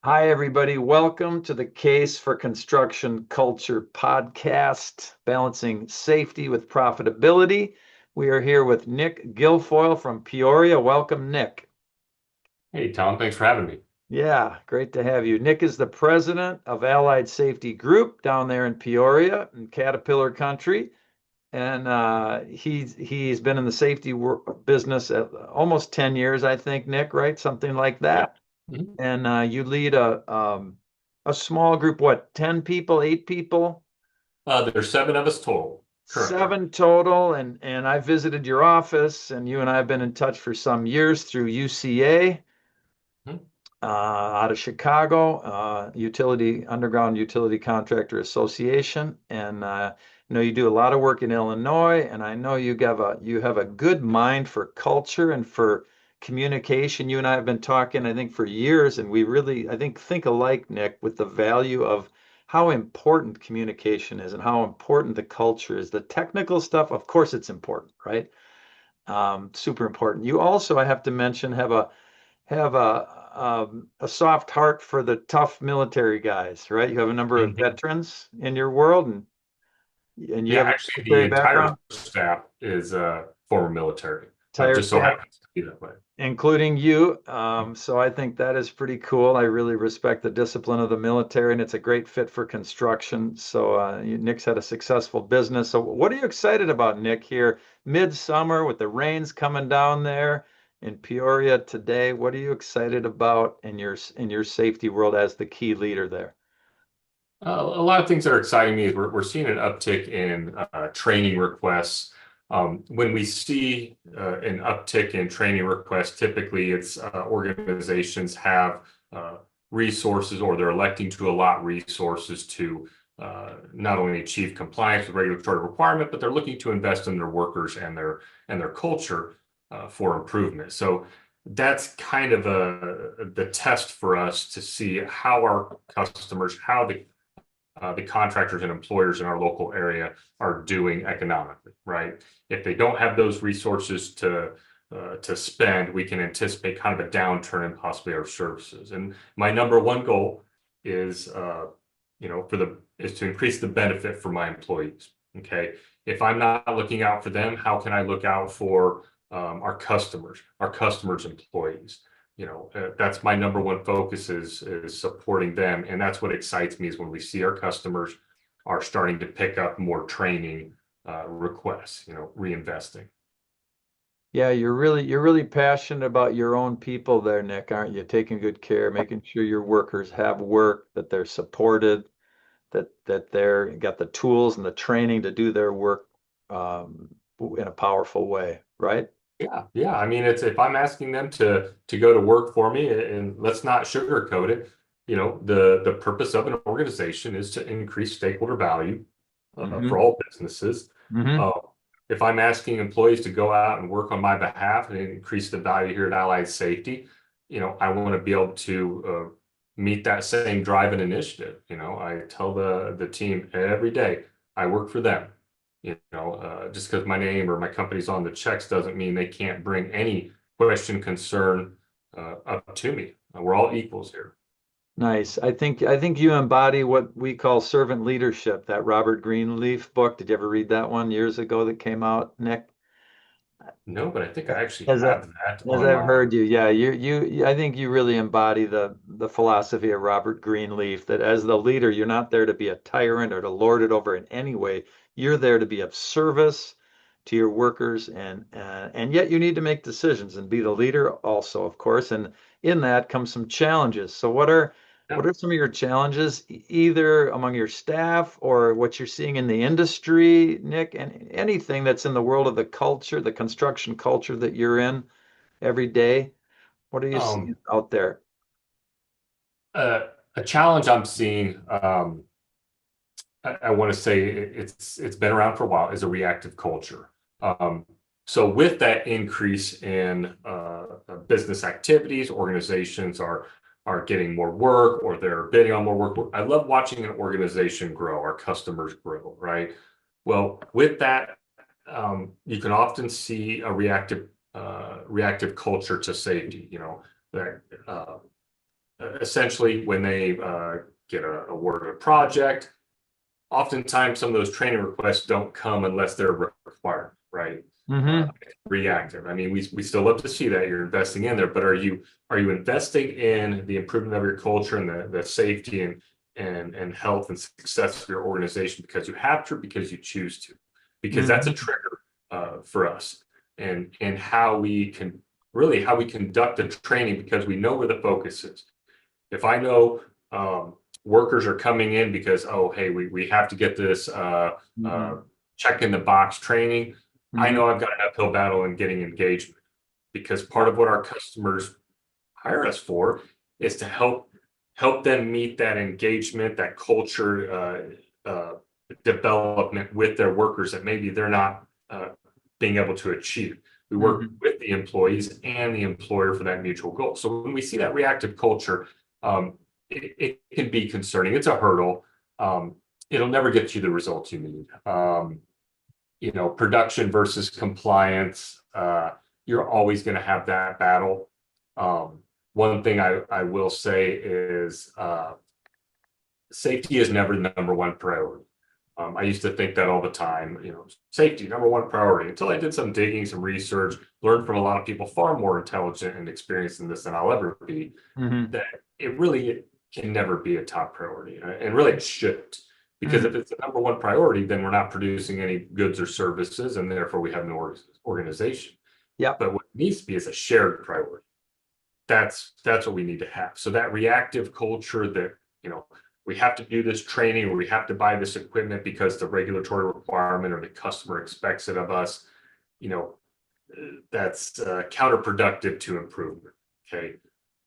Hi, everybody. Welcome to the Case for Construction Culture podcast, balancing safety with profitability. We are here with Nick Guilfoyle from Peoria. Welcome, Nick. Hey, Tom, thanks for having me. Yeah, great to have you. Nick is the president of Allied Safety Group down there in Peoria in Caterpillar Country. And he's been in the safety business at almost 10 years, I think, Nick, right? Something like Yeah. that. Mhm. And you lead a small group, what, 10 people, 8 people? There's seven of us total currently. Seven total. And I visited your office, and you and I have been in touch for some years through UCA Mhm. out of Chicago, Underground Utility Contractor Association. And I know you do a lot of work in Illinois, and I know you have a good mind for culture and for communication. You and I have been talking, I think, for years, and we really, I think alike, Nick, with the value of how important communication is and how important the culture is. The technical stuff, of course, it's important, right? Super important. You also, I have to mention, have a soft heart for the tough military guys, right? You have a number of Mhm. veterans in your world, and you Yeah, have a actually, the military entire background, staff is former military. entire Just so staff, happens to be that way. including you. So I think that is pretty cool. I really respect the discipline of the military, and it's a great fit for construction. So Nick's had a successful business. So what are you excited about, Nick, here midsummer with the rains coming down there in Peoria today? What are you excited about in your safety world as the key leader there? A lot of things that are exciting me is we're seeing an uptick in training requests. When we see an uptick in training requests, typically it's organizations have resources or they're electing to allot resources to not only achieve compliance with regulatory requirement, but they're looking to invest in their workers and their culture for improvement. So that's kind of the test for us to see how our customers, how the contractors and employers in our local area are doing economically, right? If they don't have those resources to spend, we can anticipate kind of a downturn in possibly our services. And my number one goal is, is to increase the benefit for my employees. Okay, if I'm not looking out for them, how can I look out for our customers' employees? That's my number one focus is supporting them, and that's what excites me is when we see our customers are starting to pick up more training requests, reinvesting. Yeah, you're really passionate about your own people there, Nick, aren't you? Taking good care, making sure your workers have work, that they're supported, that they're got the tools and the training to do their work in a powerful way, right? Yeah. I mean, it's if I'm asking them to go to work for me, and let's not sugarcoat it. The purpose of an organization is to increase stakeholder value for Hmm. all businesses. Hmm. Uh, if I'm asking employees to go out and work on my behalf and increase the value here at Allied Safety, I want to be able to meet that same drive and initiative. I tell the team every day, I work for them. Just because my name or my company's on the checks doesn't mean they can't bring any question, concern up to me. We're all equals here. Nice. I think you embody what we call servant leadership, that Robert Greenleaf book. Did you ever read that one years ago that came out, Nick? No, but I think I actually As I have that as on I've my. heard you, yeah, I think you really embody the philosophy of Robert Greenleaf that as the leader, you're not there to be a tyrant or to lord it over in any way. You're there to be of service to your workers, and yet you need to make decisions and be the leader also, of course. And in that comes some challenges. So what Yeah. are some of your challenges, either among your staff or what you're seeing in the industry, Nick, and anything that's in the world of the culture, the construction culture that you're in every day? What are you seeing Um, out there? a challenge I'm seeing, I want to say it's been around for a while, is a reactive culture. Um, so with that increase in business activities, organizations are getting more work or they're bidding on more work. I love watching an organization grow, our customers grow, right? Well, with that, you can often see a reactive culture to safety. That essentially when they get awarded a project, oftentimes some of those training requests don't come unless they're required, right? Uh, Mm-hmm. Reactive. I mean, we still love to see that you're investing in there, but are you investing in the improvement of your culture and the safety and health and success of your organization because you have to, because you choose to, because that's a Mm-hmm. trigger for us, and how we conduct the training because we know where the focus is. If I know workers are coming in because, oh, hey, we have to get this Mm-hmm. check in the box training, I Mm-hmm. know I've got an uphill battle in getting engagement, because part of what our customers hire us for is to help them meet that engagement, that culture development with their workers that maybe they're not being able to achieve. We work Mm-hmm. with the employees and the employer for that mutual goal. So when we see that reactive culture, it can be concerning. It's a hurdle. It'll never get you the results you need. Production versus compliance, you're always going to have that battle. One thing I will say is safety is never the number one priority. I used to think that all the time, safety, number one priority, until I did some digging, some research, learned from a lot of people far more intelligent and experienced in this than I'll ever be, Mm-hmm. that it really can never be a top priority. And really it shouldn't. Because Mm-hmm. if it's the number one priority, then we're not producing any goods or services, and therefore we have no organization. Yep. But what it needs to be is a shared priority. That's what we need to have. So that reactive culture that, we have to do this training or we have to buy this equipment because the regulatory requirement or the customer expects it of us, you know, that's counterproductive to improvement. Okay.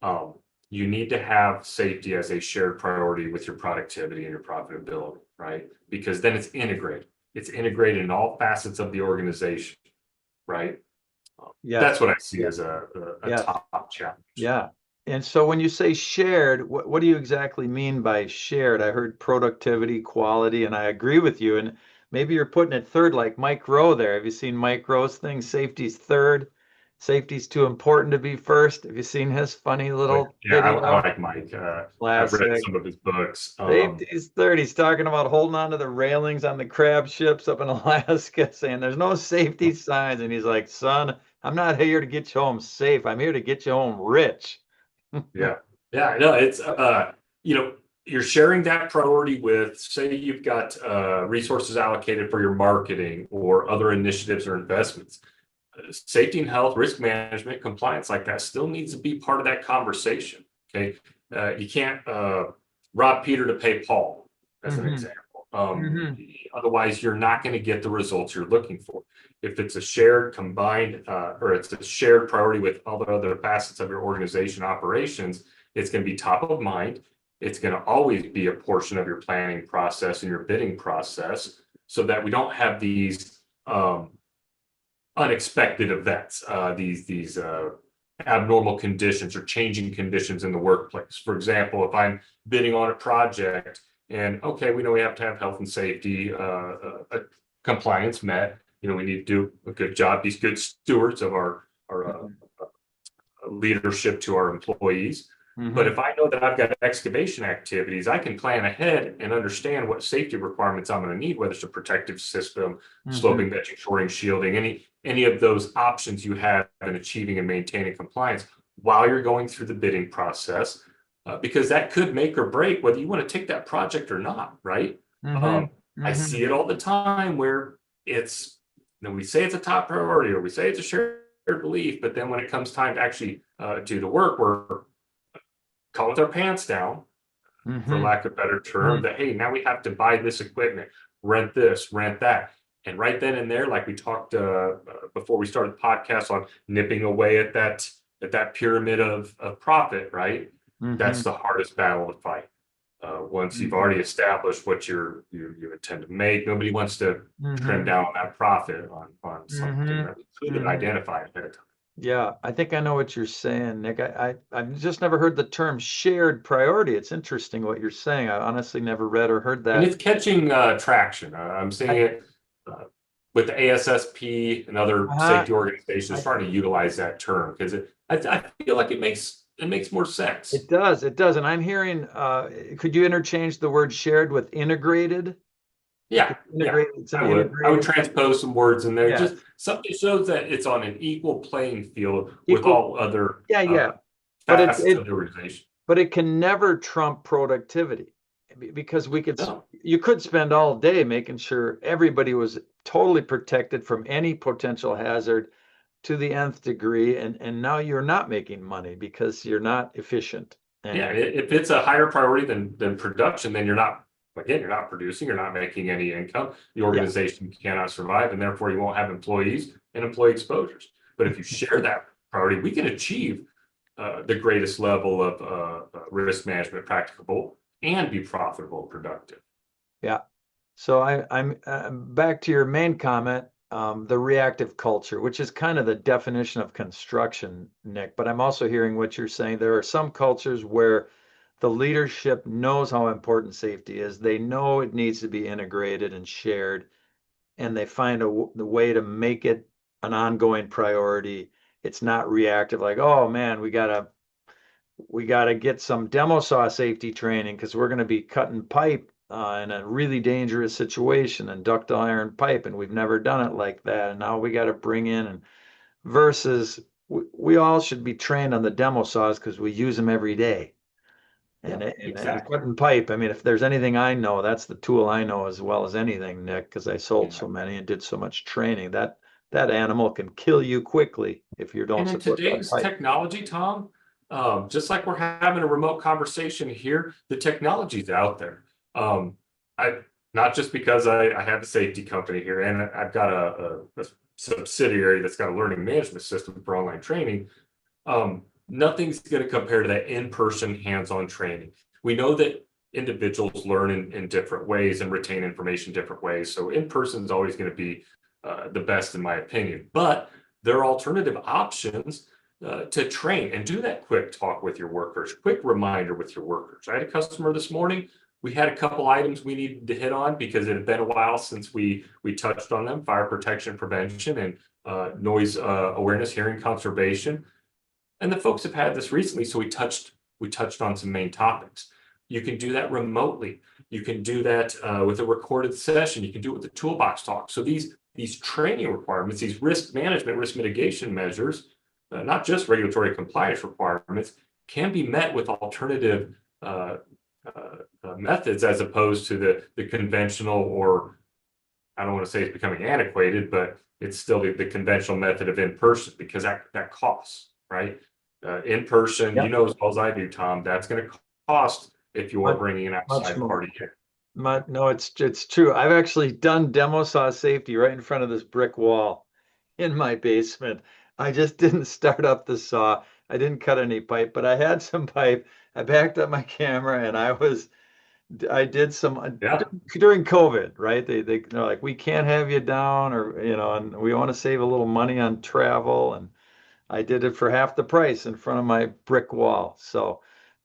Um, you need to have safety as a shared priority with your productivity and your profitability, right? Because then it's integrated. It's integrated in all facets of the organization, right? That's Yes. what I see Yeah. as a Yes. top challenge. Yeah. And so when you say shared, what do you exactly mean by shared? I heard productivity, quality, and I agree with you. And maybe you're putting it third, like Mike Rowe there. Have you seen Mike Rowe's thing? Safety's third. Safety's too important to be first. Have you seen his funny But little yeah, I video? like Mike. I've read Classic. some of his books. Safety's third. He's talking about holding on to the railings on the crab ships up in Alaska, saying there's no safety signs. And he's like, son, I'm not here to get you home safe. I'm here to get you home rich. Yeah. Yeah, no, it's you're sharing that priority with, say you've got resources allocated for your marketing or other initiatives or investments. Safety and health, risk management, compliance like that still needs to be part of that conversation. Okay. You can't rob Peter to pay Paul, as an Hmm. example. Hmm. Otherwise, you're not going to get the results you're looking for. If it's a shared, combined, or it's a shared priority with all the other facets of your organization operations, it's going to be top of mind. It's going to always be a portion of your planning process and your bidding process, so that we don't have these unexpected events, these abnormal conditions or changing conditions in the workplace. For example, if I'm bidding on a project and okay, we know we have to have health and safety compliance met. We need to do a good job, be good stewards of our leadership to our employees. But Hmm. if I know that I've got excavation activities, I can plan ahead and understand what safety requirements I'm going to need, whether it's a protective system, Hmm. sloping, benching, shoring, shielding, any of those options you have in achieving and maintaining compliance while you're going through the bidding process, because that could make or break whether you want to take that project or not, right? Hmm. Um, I Hmm. see it all the time where we say it's a top priority or we say it's a shared belief, but then when it comes time to actually do the work, we're calling with our pants down, for Hmm. lack of a better term, that hey, now we have to buy this equipment, rent this, rent that. And right then and there, like we talked before we started the podcast on nipping away at that pyramid of profit, right? Hmm. That's the hardest battle to fight. Once you've Hmm. already established what you intend to make, nobody wants to trim Hmm. down on that profit on something Hmm. that should have been Hmm. identified ahead of time. Yeah, I think I know what you're saying, Nick. I've just never heard the term shared priority. It's interesting what you're saying. I honestly never read or heard And that. it's catching traction. I'm seeing I, it uh, with the ASSP and other uh, safety organizations I, starting to utilize that term because I feel like it makes it makes more sense. It does. And I'm hearing, could you interchange the word shared with integrated? Like Yeah, it's yeah, integrated, it's an I would integrated, transpose some words in there. Just yes, something shows that it's on an equal playing field with equal, all other yeah, yeah. But facets of the organization. it can never trump productivity because No, you could spend all day making sure everybody was totally protected from any potential hazard to the nth degree, and now you're not making money because you're not efficient. yeah, And if it's a higher priority than production, then you're not producing, you're not making any income. The yeah, organization cannot survive, and therefore you won't have employees and employee exposures. But if you share that priority, we can achieve the greatest level of risk management practicable and be profitable and productive. yeah. So I'm back to your main comment, the reactive culture, which is kind of the definition of construction, Nick. But I'm also hearing what you're saying. There are some cultures where the leadership knows how important safety is. They know it needs to be integrated and shared, and they find the way to make it an ongoing priority. It's not reactive, like, oh man, we gotta get some demo saw safety training because we're going to be cutting pipe in a really dangerous situation and ductile iron pipe, and we've never done it like that. And now we got to bring in and versus we all should be trained on the demo saws because we use them every day. Yeah, And exactly. cutting pipe, I mean, if there's anything I know, that's the tool I know as well as anything, Nick, because I sold Yeah. so many and did so much training. That animal can kill you quickly if you don't And in support that today's pipe. technology, Tom, just like we're having a remote conversation here, the technology's out there. I not just because I have a safety company here and I've got a subsidiary that's got a learning management system for online training. Nothing's going to compare to that in-person hands-on training. We know that individuals learn in different ways and retain information different ways. So in-person is always going to be the best in my opinion. But there are alternative options to train and do that quick talk with your workers, quick reminder with your workers. I had a customer this morning. We had a couple items we needed to hit on because it had been a while since we touched on them: fire protection prevention and noise awareness, hearing conservation. And the folks have had this recently, so we touched on some main topics. You can do that remotely. You can do that with a recorded session. You can do it with the toolbox talk. So these training requirements, these risk management, risk mitigation measures, not just regulatory compliance requirements, can be met with alternative methods as opposed to the conventional, or I don't want to say it's becoming antiquated, but it's still the conventional method of in person because that costs, right? In person, you Yep. know as well as I do, Tom, that's going to cost if you are Much, bringing an much outside more. party in. No, it's true. I've actually done demo saw safety right in front of this brick wall in my basement. I just didn't start up the saw. I didn't cut any pipe, but I had some pipe. I backed up my camera and I did some Yeah, during COVID, right? They're like, we can't have you down, or and we want to save a little money on travel, and I did it for half the price in front of my brick wall. So,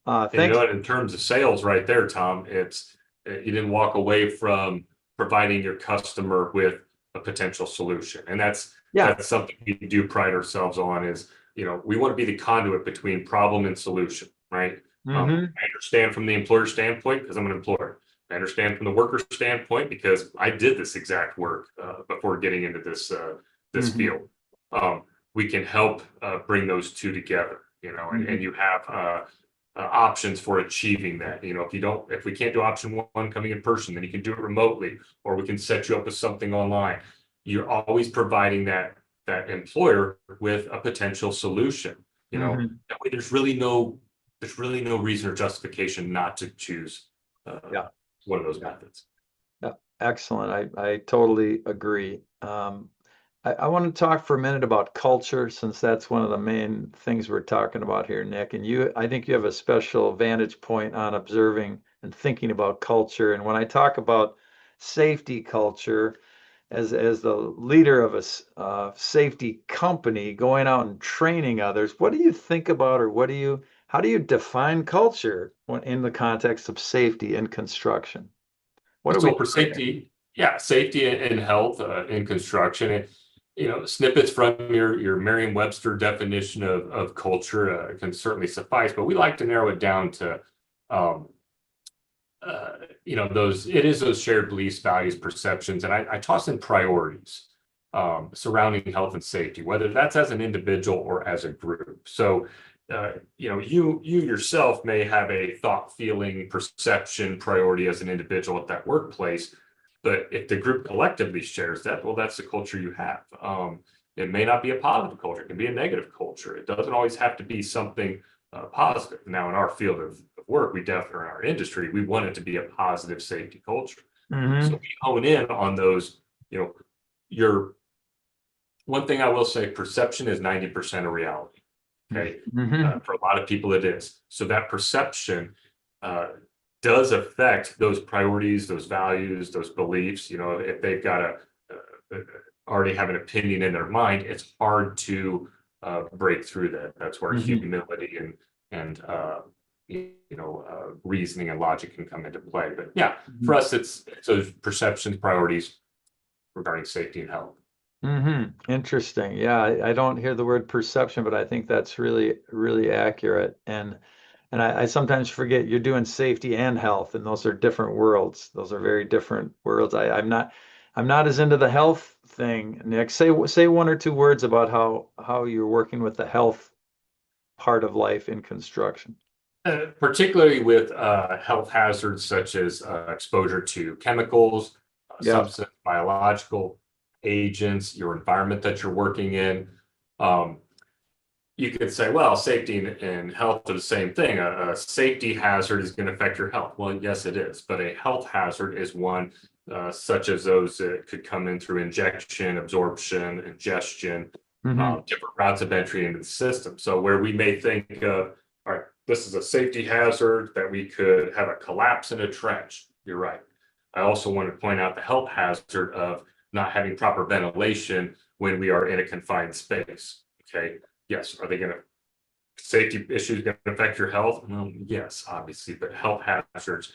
and you thanks. know what? In terms of sales, right there, Tom, it's you didn't walk away from providing your customer with a potential solution, and Yeah. that's something we do pride ourselves on. Is we want to be the conduit between problem and solution, right? Hmm. I understand from the employer standpoint because I'm an employer. I understand from the worker standpoint because I did this exact work before getting into this Hmm. field. Um, we can help bring those two together, and Hmm. you have options for achieving that. If we can't do option one coming in person, then you can do it remotely, or we can set you up with something online. You're always providing that employer with a potential solution. Hmm. That way there's really no reason or justification not to choose Yeah. one of those Yeah. methods. Yeah, excellent. I totally agree. I want to talk for a minute about culture since that's one of the main things we're talking about here, Nick. And I think you have a special vantage point on observing and thinking about culture. And when I talk about safety culture, as the leader of a safety company going out and training others, what do you think about, or how do you define culture in the context of safety in construction? What are we So for doing there? safety, yeah, safety and health in construction. Snippets from your Merriam-Webster definition of culture can certainly suffice, but we like to narrow it down to um, those it is those shared beliefs, values, perceptions, and I toss in priorities surrounding health and safety, whether that's as an individual or as a group. So, you yourself may have a thought, feeling, perception, priority as an individual at that workplace, but if the group collectively shares that, well, that's the culture you have. It may not be a positive culture; it can be a negative culture. It doesn't always have to be something positive. Now, in our field of work, we definitely, in our industry, we want it to be a positive safety culture. So Hmm. we hone in on those, your one thing I will say, perception is 90% of reality. Okay. Hmm. For a lot of people, it is. So that perception uh, does affect those priorities, those values, those beliefs. If they've got already have an opinion in their mind, it's hard to break through that. That's where Hmm. humility and reasoning and logic can come into play. But yeah, for us, it's those perceptions, priorities regarding safety and health. Interesting. Yeah, I don't hear the word perception, but I think that's really, really accurate. And I sometimes forget you're doing safety and health, and those are different worlds. Those are very different worlds. I'm not as into the health thing, Nick. Say one or two words about how you're working with the health part of life in construction. Particularly with health hazards such as exposure to chemicals, Yeah. substance, biological agents, your environment that you're working in. Um, you could say, well, safety and health are the same thing. A safety hazard is going to affect your health. Well, yes, it is. But a health hazard is one such as those that could come in through injection, absorption, ingestion, Hmm. different routes of entry into the system. So where we may think of, all right, this is a safety hazard that we could have a collapse in a trench. You're right. I also want to point out the health hazard of not having proper ventilation when we are in a confined space. Okay. Yes. Are they going to safety issues going to affect your health? Well, yes, obviously, but health hazards,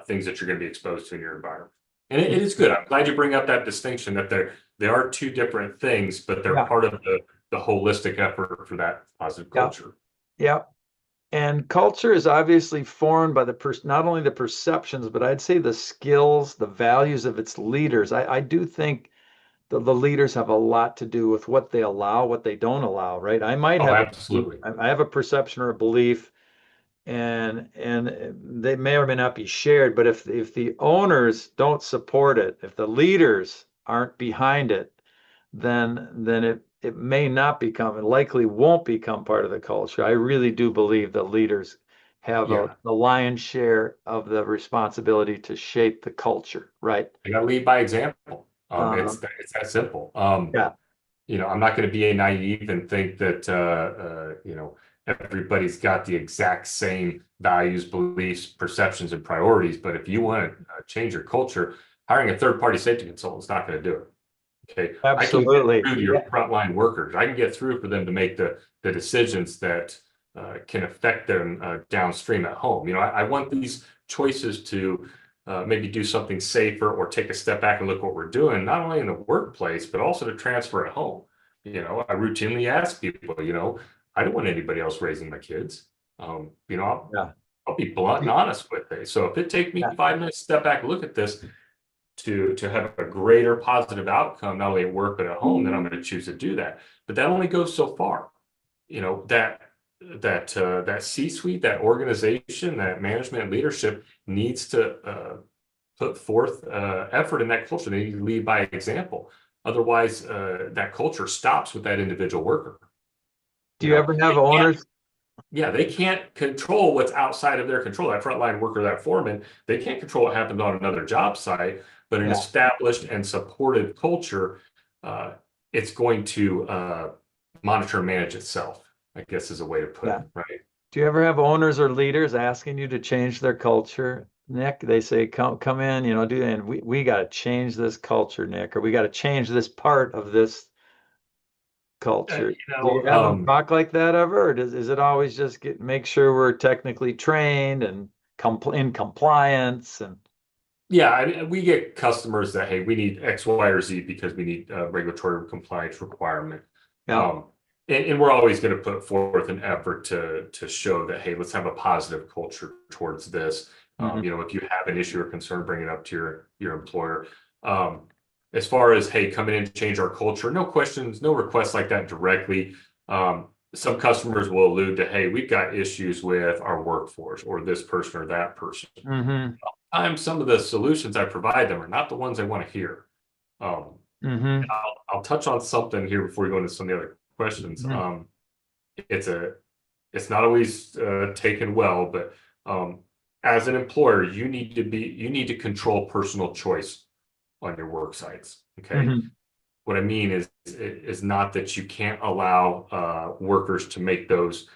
things that you're going to be exposed to in your environment. And it is good. I'm glad you bring up that distinction that they are two different things, but they're Yeah. part of the holistic effort for that positive Yeah. culture. Yeah. And culture is obviously formed by not only the perceptions, but I'd say the skills, the values of its leaders. I do think the leaders have a lot to do with what they allow, what they don't allow, right? I might Oh, have absolutely. I have a perception or a belief, and they may or may not be shared, but if the owners don't support it, if the leaders aren't behind it, then it may not become and likely won't become part of the culture. I really do believe that leaders have Yeah. the lion's share of the responsibility to shape the culture, right? I got to lead by example. Um, It's that simple. yeah, I'm not going to be a naive and think that everybody's got the exact same values, beliefs, perceptions, and priorities. But if you want to change your culture, hiring a third-party safety consultant is not going to do it. Okay, I can get absolutely. through to your Yeah, frontline workers. I can get through for them to make the decisions that can affect them downstream at home. I want these choices to maybe do something safer or take a step back and look what we're doing, not only in the workplace, but also to transfer at home. I routinely ask people, I don't want anybody else raising my kids. yeah, I'll be blunt and honest with it. So if it takes me yeah. 5 minutes to step back and look at this to have a greater positive outcome, not only at work but at home, then I'm going to choose to do that. But that only goes so far. That C-suite, that organization, that management leadership needs to put forth effort in that culture. They need to lead by example. Otherwise, that culture stops with that individual worker. Do You you know, ever have they can't, owners? yeah, they can't control what's outside of their control. That frontline worker, that foreman, they can't control what happens on another job site. But an Yeah, established and supported culture, uh, it's going to monitor and manage itself, I guess is a way to put yeah. it, right? Do you ever have owners or leaders asking you to change their culture? Nick, they say, come in, and we got to change this culture, Nick, or we got to change this part of this Uh, culture. you Do know, you have them talk like that ever, or is it always just make sure we're technically trained and in compliance and Yeah, we get customers that, hey, we need X, Y, or Z because we need a regulatory compliance requirement. Yeah. Um, and we're always going to put forth an effort to show that, hey, let's have a positive culture towards this. Hmm. If you have an issue or concern, bring it up to your employer. Um, as far as, hey, coming in to change our culture, no questions, no requests like that directly. Some customers will allude to, hey, we've got issues with our workforce or this person or that person. Hmm. Times some of the solutions I provide them are not the ones they want to hear. Um, Hmm. I'll touch on something here before we go into some of the other questions. Hmm. It's a it's not always taken well, but as an employer, you need to control personal choice on your work sites. Okay, Hmm. what I mean is not that you can't allow workers to make those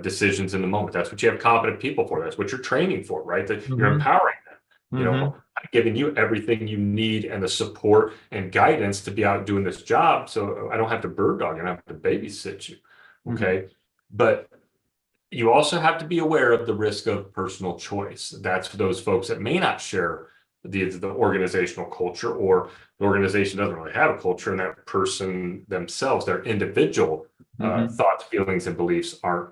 decisions in the moment. That's what you have competent people for. That's what you're training for, right? That you're Hmm. empowering them. Hmm. I'm giving you everything you need and the support and guidance to be out doing this job, so I don't have to bird dog and I don't have to babysit you. Hmm. Okay, but you also have to be aware of the risk of personal choice. That's for those folks that may not share the organizational culture, or the organization doesn't really have a culture, and that person themselves, their individual Hmm. thoughts, feelings, and beliefs aren't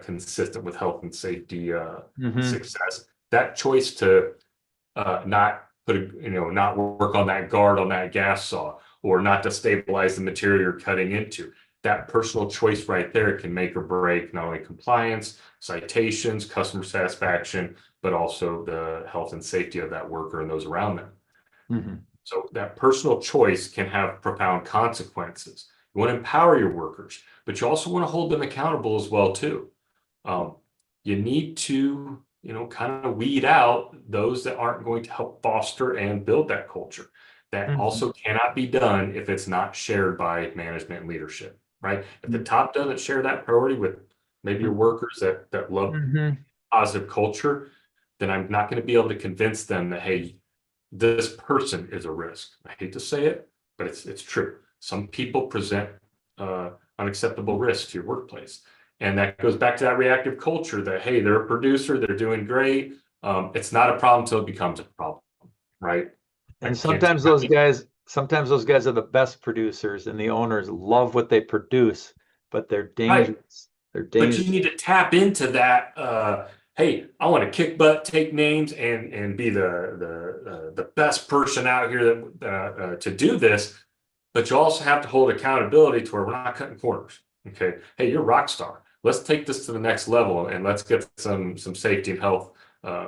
consistent with health and safety Hmm. success. That choice to not not work on that guard on that gas saw, or not to stabilize the material you're cutting into. That personal choice right there can make or break not only compliance, citations, customer satisfaction, but also the health and safety of that worker and those around them. Hmm. So that personal choice can have profound consequences. You want to empower your workers, but you also want to hold them accountable as well too. Um, you need to, kind of weed out those that aren't going to help foster and build that culture. That Hmm. also cannot be done if it's not shared by management and leadership, right? If the top doesn't share that priority with maybe your workers that love Hmm. positive culture, then I'm not going to be able to convince them that, hey, this person is a risk. I hate to say it, but it's true. Some people present uh, unacceptable risk to your workplace. And that goes back to that reactive culture that, hey, they're a producer, they're doing great. It's not a problem until it becomes a problem, right? I And can't tell you. sometimes those guys are the best producers, and the owners love what they produce, but they're Right. dangerous. They're But you dangerous. need to tap into that. Hey, I want to kick butt, take names, and be the best person out here to do this. But you also have to hold accountability to where we're not cutting corners. Okay. Hey, you're a rock star. Let's take this to the next level and let's get some safety and health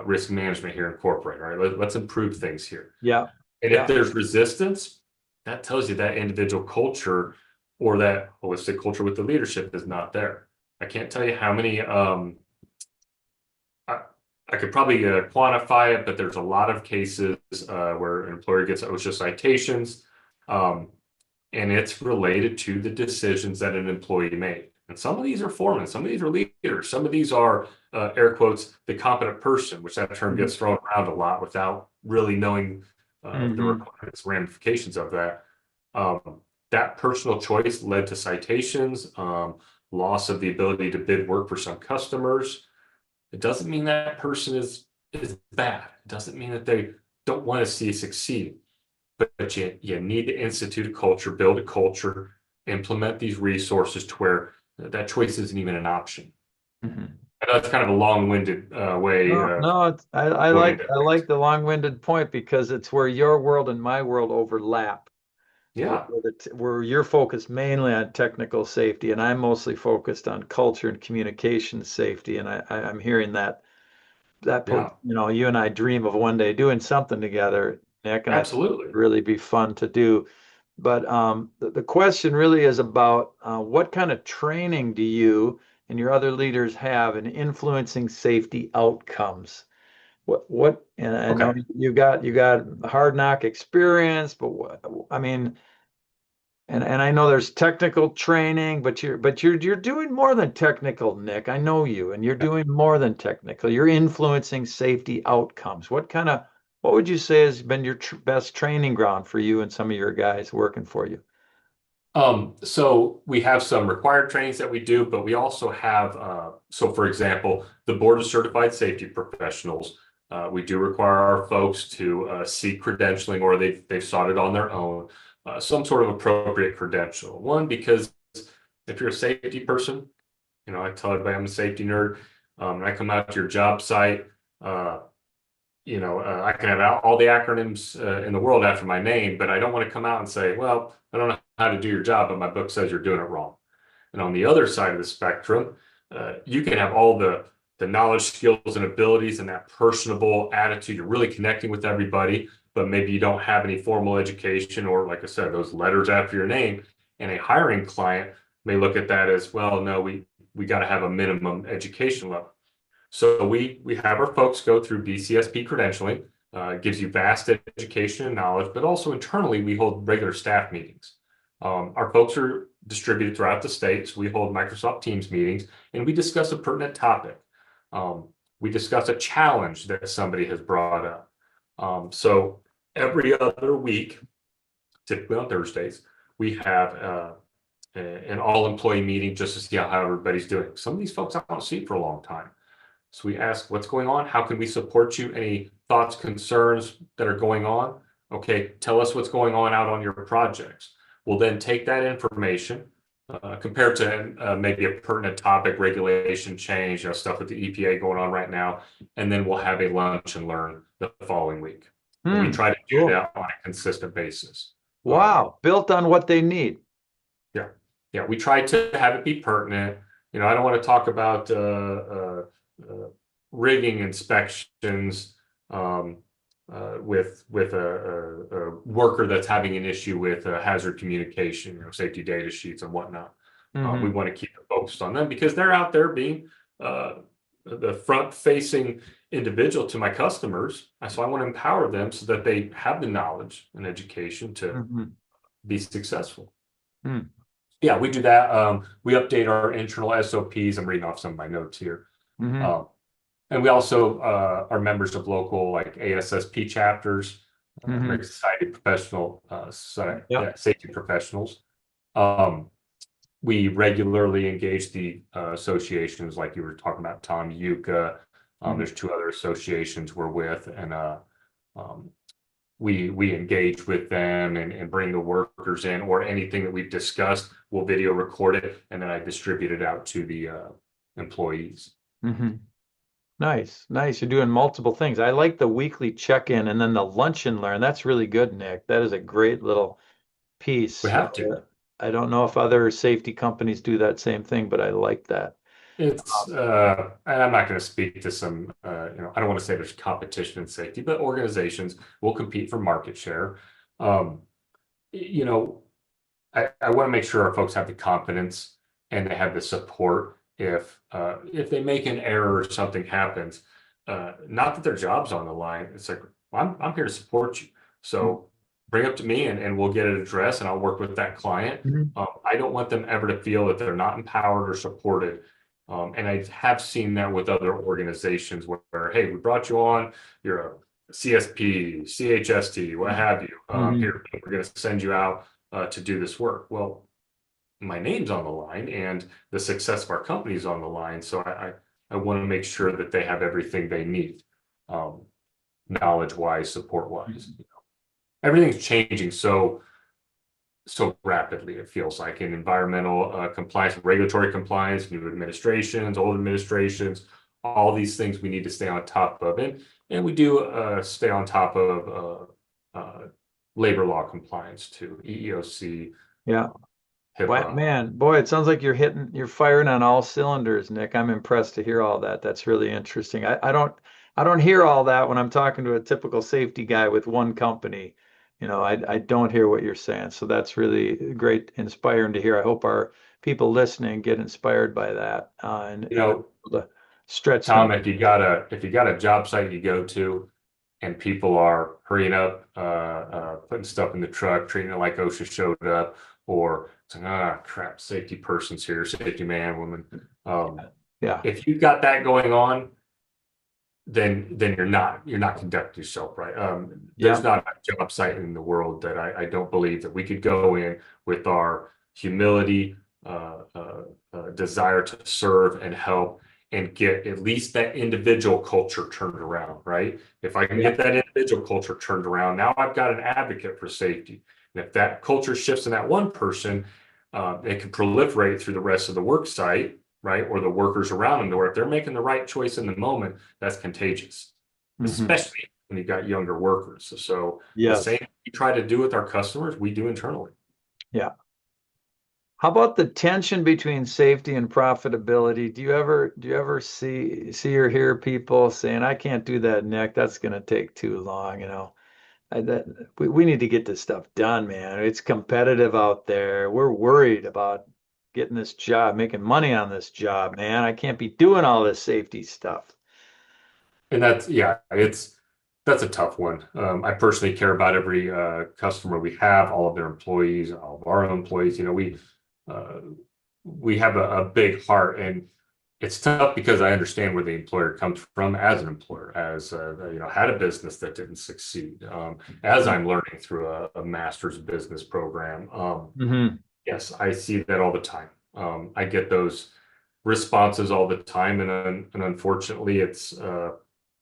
risk management here incorporated. All right. Let's improve things here. Yeah. And if Yeah. there's resistance, that tells you that individual culture or that holistic culture with the leadership is not there. I can't tell you how many I, I could probably quantify it, but there's a lot of cases where an employer gets OSHA citations, um, and it's related to the decisions that an employee made. And some of these are foremen, some of these are leaders, some of these are air quotes the competent person, which that term Hmm. gets thrown around a lot without really knowing the Hmm. requirements, ramifications of that. That personal choice led to citations, loss of the ability to bid work for some customers. It doesn't mean that person is bad. It doesn't mean that they don't want to see you succeed. But you need to institute a culture, build a culture, implement these resources to where that choice isn't even an option. Hmm. I know it's kind of a long-winded way No, of no, I going like into I things. like the long-winded point because it's where your world and my world overlap. Yeah, Where you're focused mainly on technical safety, and I'm mostly focused on culture and communication safety. And I'm hearing yeah, you and I dream of one day doing something together, Nick, and I think it'd absolutely. really be fun to do. But the question really is about what kind of training do you and your other leaders have in influencing safety outcomes? And I know Okay. you got hard knock experience, but I mean, and I know there's technical training, but you're doing more than technical, Nick. I know you, and you're doing more than technical. You're influencing safety outcomes. What would you say has been your tr best training ground for you and some of your guys working for you? So we have some required trainings that we do, but we also have, so for example, the Board of Certified Safety Professionals. We do require our folks to seek credentialing, or they've sought it on their own, some sort of appropriate credential. One, because if you're a safety person, I tell everybody I'm a safety nerd. And I come out to your job site, uh, I can have all the acronyms in the world after my name, but I don't want to come out and say, well, I don't know how to do your job, but my book says you're doing it wrong. And on the other side of the spectrum, you can have all the knowledge, skills, and abilities and that personable attitude. You're really connecting with everybody, but maybe you don't have any formal education or, like I said, those letters after your name. And a hiring client may look at that as, well, no, we got to have a minimum education level. So we have our folks go through BCSP credentialing. It gives you vast education and knowledge, but also internally we hold regular staff meetings. Our folks are distributed throughout the states. We hold Microsoft Teams meetings and we discuss a pertinent topic. We discuss a challenge that somebody has brought up. So every other week, typically on Thursdays, we have an all-employee meeting just to see how everybody's doing. Some of these folks I don't see for a long time. So we ask, what's going on? How can we support you? Any thoughts, concerns that are going on? Okay, tell us what's going on out on your projects. We'll then take that information, compared to maybe a pertinent topic, regulation change, stuff with the EPA going on right now, and then we'll have a lunch and learn the following week. And we try to do Cool. that on a consistent basis. Wow. Built on what they need. Yeah, yeah, we try to have it be pertinent. I don't want to talk about rigging inspections with a worker that's having an issue with hazard communication, safety data sheets and whatnot. We want to keep it focused on them because they're out there being the front-facing individual to my customers. So I want to empower them so that they have the knowledge and education to be successful. Yeah, we do that. We update our internal SOPs. I'm reading off some of my notes here. And we also are members of local like ASSP chapters, American Society of Professional Safety Professionals. We regularly engage the associations like you were talking about, Tom, UCA. There's two other associations we're with, and we engage with them and bring the workers in, or anything that we've discussed, we'll video record it, and then I distribute it out to the employees. Nice, nice. You're doing multiple things. I like the weekly check-in and then the lunch and learn. That's really good, Nick. That is a great little We piece. have to. I don't know if other safety companies do that same thing, but I like that. It's and I'm not going to speak to some I don't want to say there's competition in safety, but organizations will compete for market share. You know, I want to make sure our folks have the confidence and they have the support if they make an error or something happens, not that their job's on the line. It's like, well, I'm here to support you. So bring it up to me and we'll get it addressed and I'll work with that client. I don't want them ever to feel that they're not empowered or supported. And I have seen that with other organizations where, hey, we brought you on, you're a CSP, CHST, what have you. Here, we're going to send you out to do this work. Well, my name's on the line and the success of our company is on the line. So I want to make sure that they have everything they need, knowledge-wise, support-wise. Everything's changing so rapidly, it feels like, in environmental compliance, regulatory compliance, new administrations, old administrations, all these things we need to stay on top of. And we do stay on top of labor law compliance too, EEOC. Yeah. HIPAA. Man, boy, it sounds like you're firing on all cylinders, Nick. I'm impressed to hear all that. That's really interesting. I don't hear all that when I'm talking to a typical safety guy with one company. I don't hear what you're saying. So that's really great, inspiring to hear. I hope our people listening get inspired by that and able to stretch Tom, them. if you got a job site you go to and people are hurrying up, putting stuff in the truck, treating it like OSHA showed up, or saying, crap, safety person's here, safety man, woman. Yeah. If you've got that going on, then you're not conducting yourself right. There's not a job site in the world that I don't believe that we could go in with our humility, desire to serve and help, and get at least that individual culture turned around, right? If I can Yeah. get that individual culture turned around, now I've got an advocate for safety. And if that culture shifts in that one person, it can proliferate through the rest of the work site, right? Or the workers around them, or if they're making the right choice in the moment, that's contagious, Hmm. especially when you've got younger workers. So the Yes. same we try to do with our customers, we do internally. Yeah. How about the tension between safety and profitability? Do you ever see or hear people saying, "I can't do that, Nick. That's going to take too long," you know? We need to get this stuff done, man. It's competitive out there. We're worried about getting this job, making money on this job, man. I can't be doing all this safety stuff. And that's, yeah, that's a tough one. I personally care about every customer we have, all of their employees, all of our own employees. Uh, we have a big heart, and it's tough because I understand where the employer comes from as an employer, as had a business that didn't succeed. As I'm learning through a master's business program, Mm-hmm. yes, I see that all the time. I get those responses all the time, and unfortunately, it's a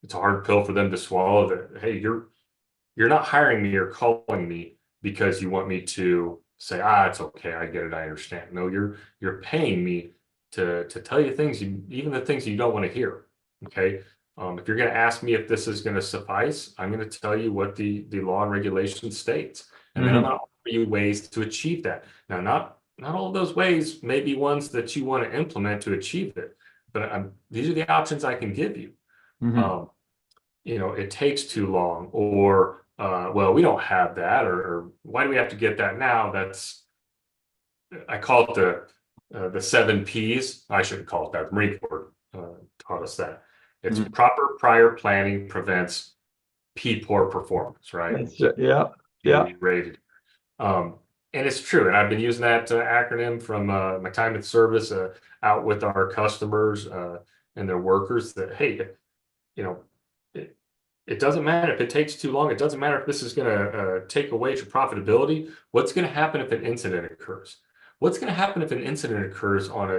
hard pill for them to swallow. That hey, you're not hiring me or calling me because you want me to say, it's okay, I get it, I understand. No, you're paying me to tell you things, even the things you don't want to hear. Okay. If you're going to ask me if this is going to suffice, I'm going to tell you what the law and regulation states, and then I'm Mm-hmm. going to offer you ways to achieve that. Now, not all of those ways may be ones that you want to implement to achieve it, but these are the options I can give you. Mm-hmm. Um, it takes too long, or well, we don't have that, or why do we have to get that now? I call it the seven P's. I shouldn't call it that. The Marine Corps taught us that. It's Mm-hmm. proper prior planning prevents P poor performance, right? So Yeah. Yeah. be rated. Um, and it's true. And I've been using that acronym from my time in service out with our customers and their workers that, hey, you know, it, it doesn't matter if it takes too long. It doesn't matter if this is going to take away your profitability. What's going to happen if an incident occurs? What's going to happen if an incident occurs on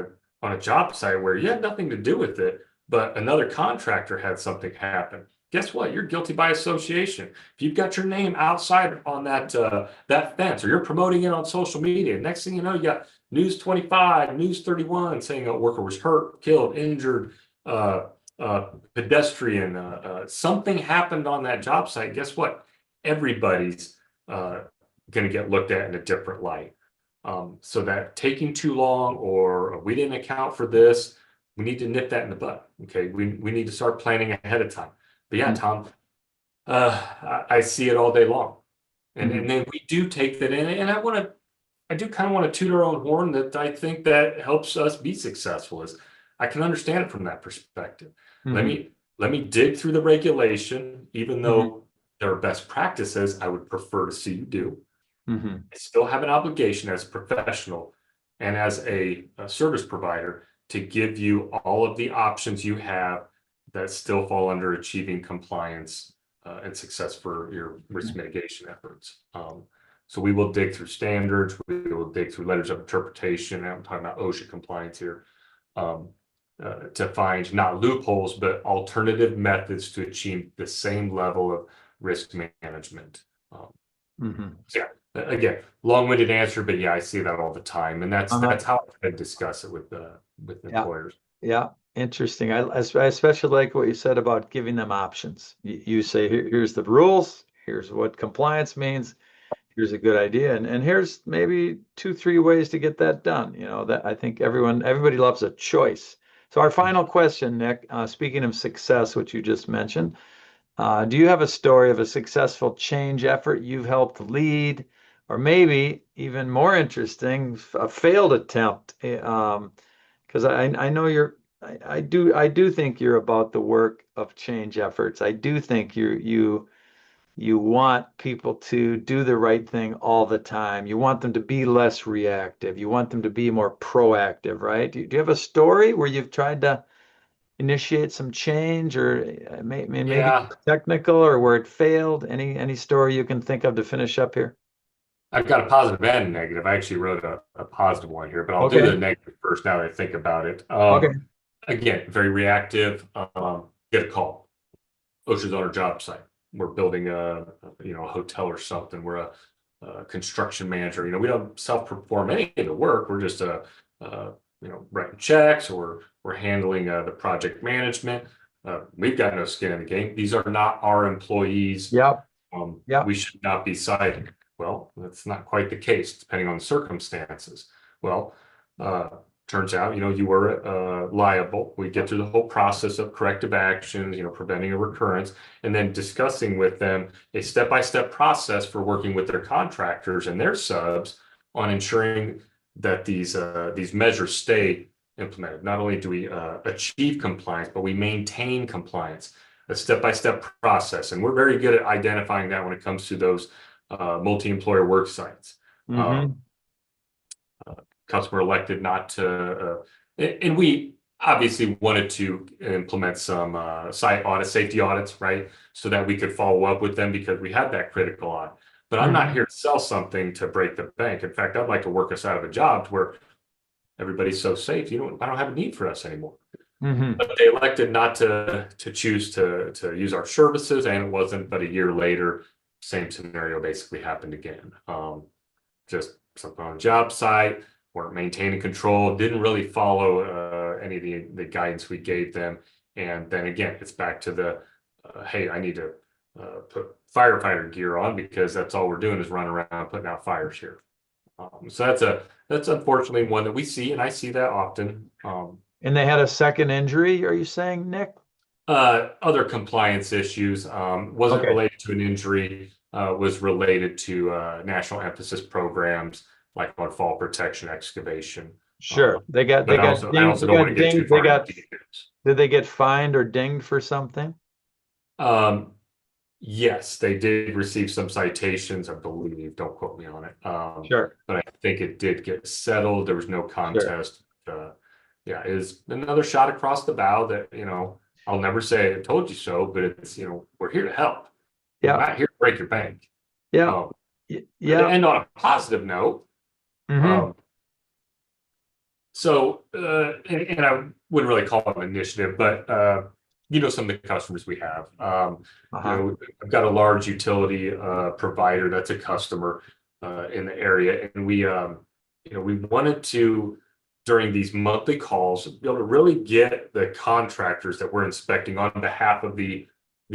a job site where you had nothing to do with it, but another contractor had something happen? Guess what? You're guilty by association. If you've got your name outside on that fence, or you're promoting it on social media, next thing you know, you got News 25, News 31 saying a worker was hurt, killed, injured, uh, pedestrian, something happened on that job site, guess what? Everybody's uh, going to get looked at in a different light. So that taking too long, or we didn't account for this, we need to nip that in the bud. Okay, we need to start planning ahead of time. But yeah, Tom, I see it all day long, Mm-hmm. and then we do take that in, and I do kind of want to toot our own horn that I think that helps us be successful. Is I can understand it from that perspective. Let Mm-hmm. me let me dig through the regulation, even Mm-hmm. though there are best practices I would prefer to see you do. Mm-hmm. I still have an obligation as a professional and as a service provider to give you all of the options you have that still fall under achieving compliance and success for your risk mitigation efforts. So we will dig through standards, we will dig through letters of interpretation. I'm talking about OSHA compliance here, um, to find not loopholes, but alternative methods to achieve the same level of risk management. Um, Mm-hmm. so yeah, again, long-winded answer, but yeah, I see that all the time, and Uh-huh. that's how I discuss it with Yeah. employers. Yeah. Interesting. I especially like what you said about giving them options. You say, here's the rules, here's what compliance means, here's a good idea, and here's maybe two, three ways to get that done. You know, that I think everybody loves a choice. So our final question, Nick, speaking of success, which you just mentioned, do you have a story of a successful change effort you've helped lead, or maybe even more interesting, a failed attempt? Because I know I do think you're about the work of change efforts. I do think you want people to do the right thing all the time. You want them to be less reactive. You want them to be more proactive, right? Do you have a story where you've tried to initiate some change, or maybe Yeah, technical, or where it failed? Any story you can think of to finish up here? I've got a positive and a negative. I actually wrote a positive one here, but I'll do the Okay. negative first now that I think about it. Okay. Again, very reactive. Get a call. OSHA's on our job site. We're building a hotel or something. We're a construction manager. We don't self-perform any of the work. We're just writing checks, or we're handling the project management. We've got no skin in the game. These are not our employees. Yep. We Yep. should not be cited. Well, that's not quite the case, depending on the circumstances. Well, uh, turns out, you were liable. We get through the whole process of corrective actions, preventing a recurrence, and then discussing with them a step-by-step process for working with their contractors and their subs on ensuring that these measures stay implemented. Not only do we achieve compliance, but we maintain compliance, a step-by-step process. And we're very good at identifying that when it comes to those multi-employer work sites. Mm-hmm. Customer elected not to, and we obviously wanted to implement some site audits, safety audits, right? So that we could follow up with them because we had that critical audit. But I'm not Mm-hmm. here to sell something to break the bank. In fact, I'd like to work us out of a job to where everybody's so safe. I don't have a need for us anymore. Mm-hmm. But they elected not to choose to use our services, and it wasn't but a year later, same scenario basically happened again. Just something on the job site, weren't maintaining control, didn't really follow any of the guidance we gave them. And then again, it's back to the hey, I need to put firefighter gear on because that's all we're doing is running around putting out fires here. So that's unfortunately one that we see, and I see that often. And they had a second injury, are you saying, Nick? Other compliance issues wasn't Okay. related to an injury, was related to national emphasis programs like on fall protection excavation. Sure. They But got I dinged, also they don't want to got get too dinged, they far into got details. did they get fined or dinged for something? Um, yes, they did receive some citations, I believe. Don't quote me on it. Sure. But I think it did get settled. There was no Sure. contest. Yeah, it is another shot across the bow that, I'll never say I told you so, but it's, we're here to help. We're Yeah. not here to break your bank. Yeah. Um, to Yeah. end on a positive note, Mm-hmm. um, and I wouldn't really call it an initiative, but some of the customers we have. Uh-huh. I've got a large utility provider that's a customer in the area, and we wanted to, during these monthly calls, be able to really get the contractors that we're inspecting on behalf of the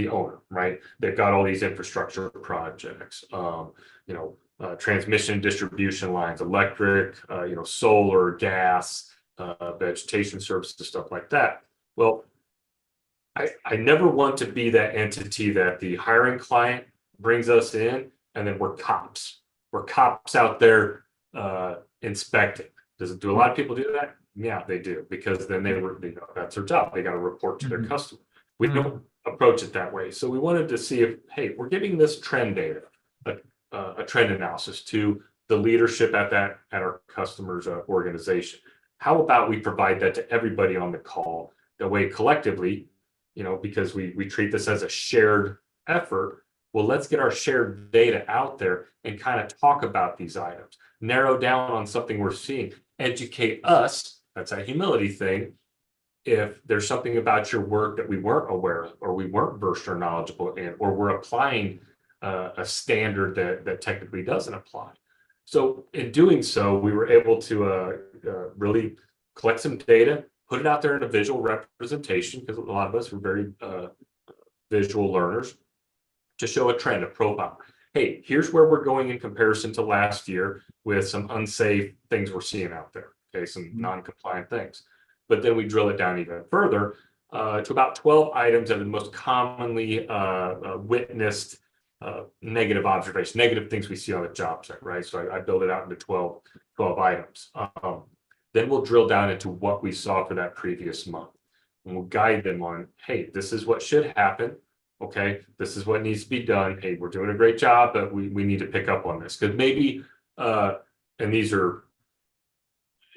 owner, right? They've got all these infrastructure projects, transmission distribution lines, electric, solar, gas, vegetation services, stuff like that. Well, I never want to be that entity that the hiring client brings us in and then we're cops. We're cops out there inspecting. Do a lot of people do that? Yeah, they do, because then that's their job. They got to report to their Mm-hmm. customer. We don't approach it that way. So we wanted to see if, hey, we're getting this trend data, a trend analysis to the leadership at our customers' organization. How about we provide that to everybody on the call? That way, collectively, because we treat this as a shared effort. Well, let's get our shared data out there and kind of talk about these items, narrow down on something we're seeing, educate us. That's a humility thing. If there's something about your work that we weren't aware of, or we weren't versed or knowledgeable in, or we're applying a standard that technically doesn't apply. So in doing so, we were able to really collect some data, put it out there in a visual representation, because a lot of us were very visual learners, to show a trend, a profile. Hey, here's where we're going in comparison to last year with some unsafe things we're seeing out there. Okay, some non-compliant things. But then we drill it down even further to about 12 items that are the most commonly witnessed negative observations, negative things we see on the job site, right? So I build it out into 12 items. Then we'll drill down into what we saw for that previous month. And we'll guide them on, hey, this is what should happen. Okay, this is what needs to be done. Hey, we're doing a great job, but we need to pick up on this. Because maybe, and these are,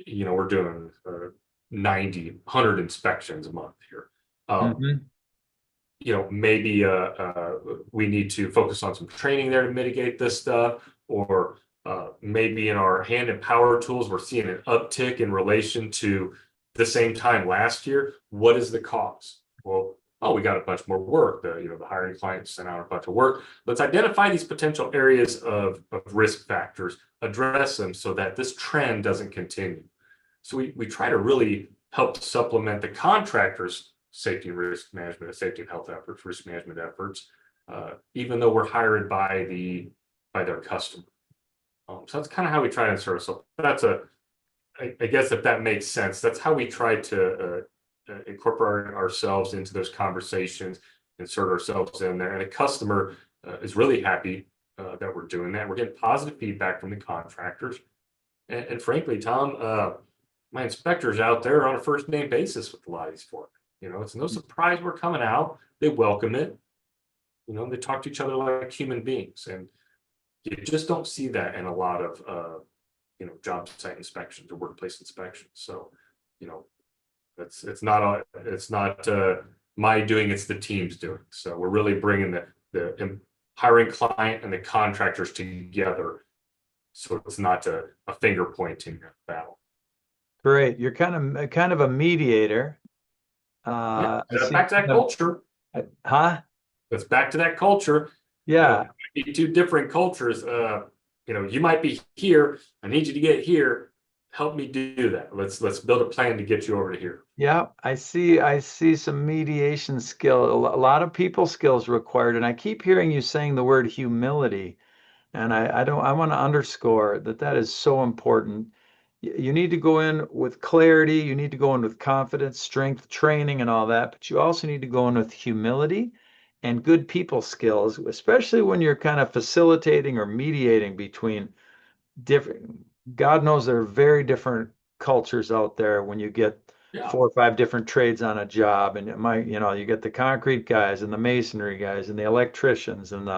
we're doing 90, 100 inspections a month here. Mm-hmm. Maybe we need to focus on some training there to mitigate this stuff, or maybe in our hand and power tools, we're seeing an uptick in relation to the same time last year, what is the cause? Well, oh, we got a bunch more work. The hiring client sent out a bunch of work. Let's identify these potential areas of risk factors, address them so that this trend doesn't continue. So we try to really help supplement the contractors' safety and risk management, safety and health efforts, risk management efforts, even though we're hired by their customer. So that's kind of how we try and serve. So that's I guess if that makes sense, that's how we try to incorporate ourselves into those conversations, insert ourselves in there. And a customer is really happy that we're doing that. We're getting positive feedback from the contractors. And frankly, Tom, my inspectors out there are on a first name basis with a lot of these for me. It's no surprise we're coming out. They welcome it. They talk to each other like human beings. And you just don't see that in a lot of job site inspections or workplace inspections. So, it's not my doing, it's the team's doing. So we're really bringing the hiring client and the contractors together. So it's not a finger pointing battle. Great. You're kind of a mediator. Yeah, I see. back to that culture. Huh? Let's back to that culture. Yeah. Two different cultures. You might be here. I need you to get here. Help me do that. Let's build a plan to get you over to here. Yeah, I see some mediation skill, a lot of people skills required, and I keep hearing you saying the word humility, and I want to underscore that is so important. You need to go in with clarity, you need to go in with confidence, strength, training, and all that, but you also need to go in with humility and good people skills, especially when you're kind of facilitating or mediating between different, God knows there are very different cultures out there when you get Yeah. 4 or 5 different trades on a job, and you get the concrete guys and the masonry guys and the electricians and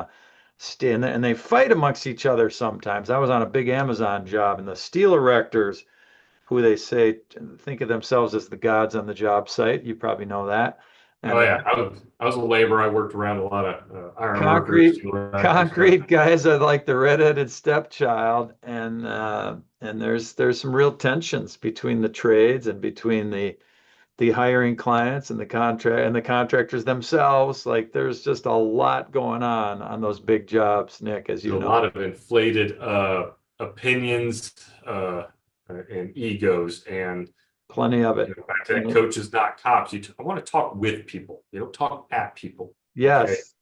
and they fight amongst each other sometimes. I was on a big Amazon job, and the steel erectors, who they say think of themselves as the gods on the job site, you probably know that, Oh and yeah. I was a laborer. I worked around a lot of iron workers, concrete steel erectors. concrete guys are like the redheaded stepchild, and there's some real tensions between the trades and between the hiring clients and the contractors themselves. Like there's just a lot going on those big jobs, Nick, as There's you a know. lot of inflated opinions and egos, and Plenty of it. back to that Plenty. coaches, not cops. I want to talk with people. You don't talk at people. Okay. Yes.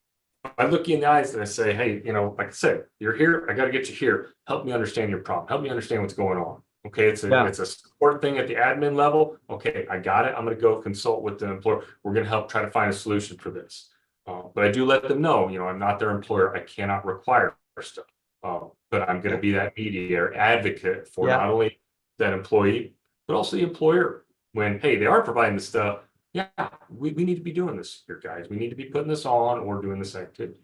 I look you in the eyes and I say, hey, like I said, you're here. I got to get you here. Help me understand your problem. Help me understand what's going on. Okay, Yeah. it's a support thing at the admin level. Okay, I got it. I'm going to go consult with the employer. We're going to help try to find a solution for this. But I do let them know, I'm not their employer. I cannot require stuff. But I'm going to be that mediator advocate for Yeah. not only that employee, but also the employer. When, hey, they are providing the stuff. Yeah, we need to be doing this here, guys. We need to be putting this on or doing this activity.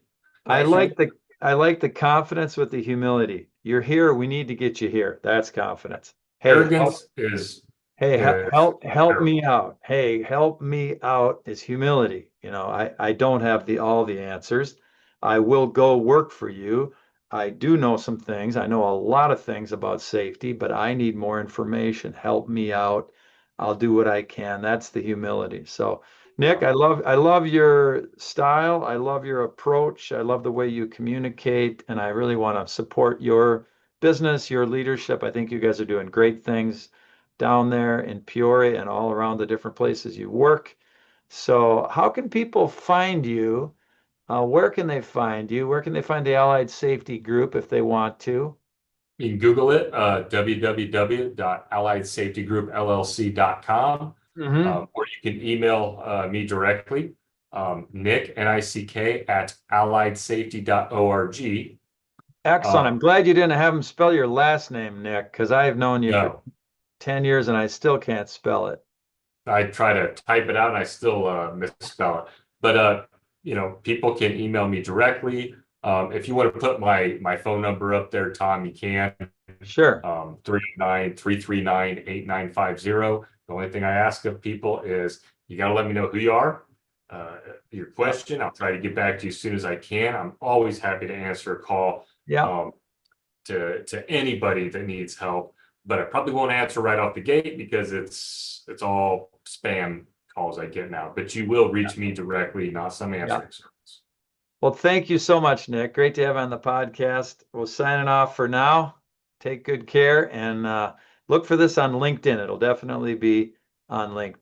I That like the I like the confidence with the humility. You're here, we need to get you here. That's confidence. Hey, arrogance is hey, help terrible. me out. Hey, help me out is humility. I don't have all the answers. I will go work for you. I do know some things. I know a lot of things about safety, but I need more information. Help me out. I'll do what I can. That's the humility. So, Nick, Yeah. I love your style. I love your approach. I love the way you communicate, and I really want to support your business, your leadership. I think you guys are doing great things down there in Peoria and all around the different places you work. So, how can people find you? Where can they find you? Where can they find the Allied Safety Group if they want to? You can Google it, www.alliedsafetygroupllc.com, Hmm. or you can email me directly, Nick, Nick, at alliedsafety.org. Excellent. I'm glad you didn't have them spell your last name, Nick, because I have known you for No, 10 years and I still can't spell it. I try to type it out and I still misspell it. But people can email me directly. If you want to put my phone number up there, Tom, you can. Sure. 393398950. The only thing I ask of people is you got to let me know who you are, your Yep. question. I'll try to get back to you as soon as I can. I'm always happy to answer a call Yep. to anybody that needs help. but I probably won't answer right off the gate because it's all spam calls I get now. But you will reach me directly, not some Yeah. answering service. Well, thank you so much, Nick. Great to have you on the podcast. We're signing off for now. Take good care and look for this on LinkedIn. It'll definitely be on LinkedIn.